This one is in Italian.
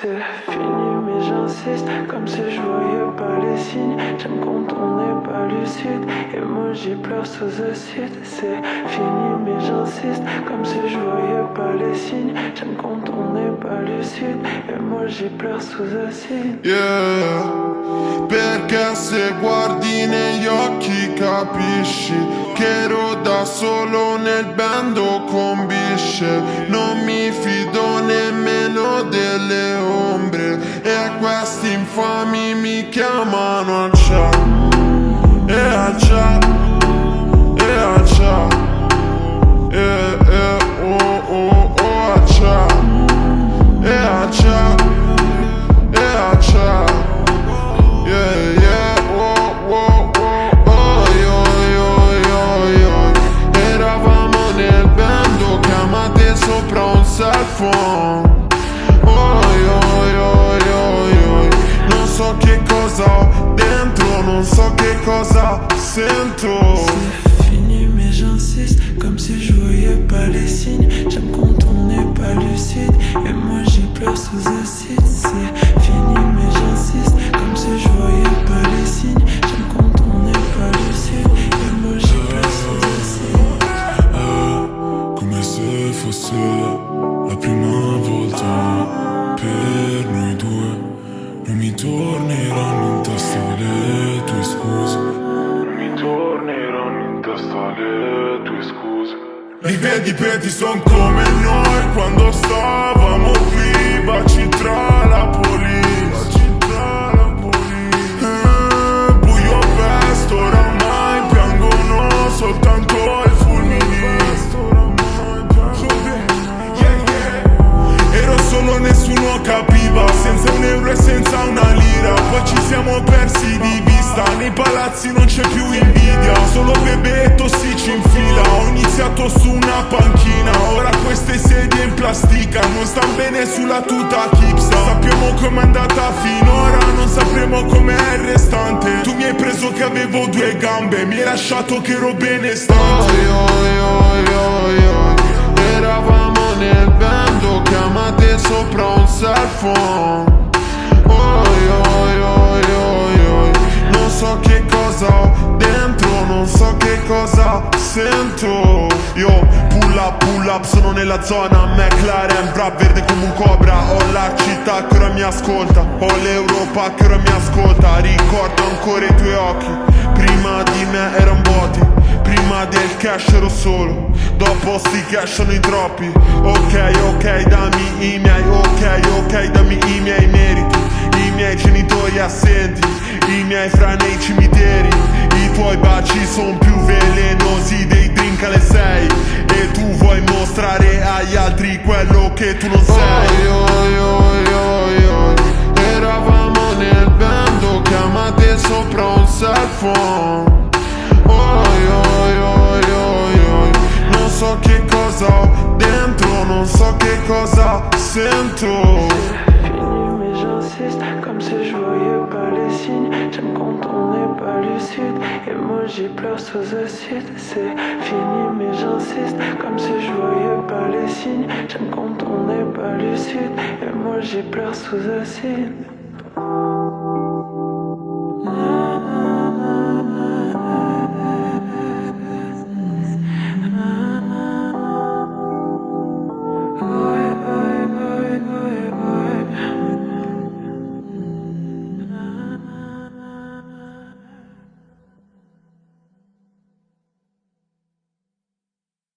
C'est fini mais j'insiste, comme si je voyais pas les signes. J'aime quand on n'est pas lucide, emoji pleure sous acide. C'est fini mais j'insiste, comme si je voyais pas les signes. J'aime quand on n'est pas lucide, emoji pleure sous acide. Yeah, perché se guardi negli occhi capisci che ero da solo nel bando con bisce. Non mi fido nemmeno delle ombre e questi infami mi chiamano al chat. E al chat, e al chat, oh al chat, e al chat, e al chat. Eravamo nel bando, chiamate sopra un cell phone. Non so che cosa ho dentro, non so che cosa sento. C'est fini mais j'insiste, comme si je voyais pas les signes. J'aime quand on n'est pas lucide, emoji pleure sous acide. C'est fini mais j'insiste, comme si je voyais pas les signes. J'aime quand on n'est pas lucide, emoji pleure sous acide. Come se fosse la prima volta per noi due. Non mi torneranno in testa le tue scuse. Non mi torneranno in testa le tue scuse. Ripeti, son come noi quando stavamo qui. Baci tra la police. Buio pesto, oramai piangono soltanto i fulmini. Ero solo, nessuno capiva, senza un euro e senza una lira. Poi ci siamo persi di vista, nei palazzi non c'è più invidia. Solo bebè e tossici in fila, ho iniziato su una panchina. Ora queste sedie in plastica non stanno bene sulla tuta chipsa. Sappiamo com'è andata finora, non sapremo com'è il restante. Tu mi hai preso che avevo due gambe, mi hai lasciato che ero benestante. Eravamo nel bando, chiamate sopra un cell phone. Non so che cosa ho dentro, non so che cosa sento. Io pull up, sono nella zona McLaren, bra verde come un cobra. Ho la città che ora mi ascolta, ho l'Europa che ora mi ascolta. Ricordo ancora i tuoi occhi, prima di me erano vuoti. Prima del cash ero solo, dopo sti cash sono in troppi. Ok, dammi i miei, ok, dammi i miei meriti. I miei genitori assenti, i miei fra nei cimiteri. I tuoi baci son più velenosi dei drink alle 6. E tu vuoi mostrare agli altri quello che tu non sei. Eravamo nel bando, chiamate sopra un cell phone. Non so che cosa ho dentro, non so che cosa sento. Fini mais j'insiste, comme si je voyais pas les signes. J'aime quand on n'est pas lucide, emoji pleure sous acide. C'est fini mais j'insiste, comme si je voyais pas les signes. J'aime quand on n'est pas lucide, emoji pleure sous acide.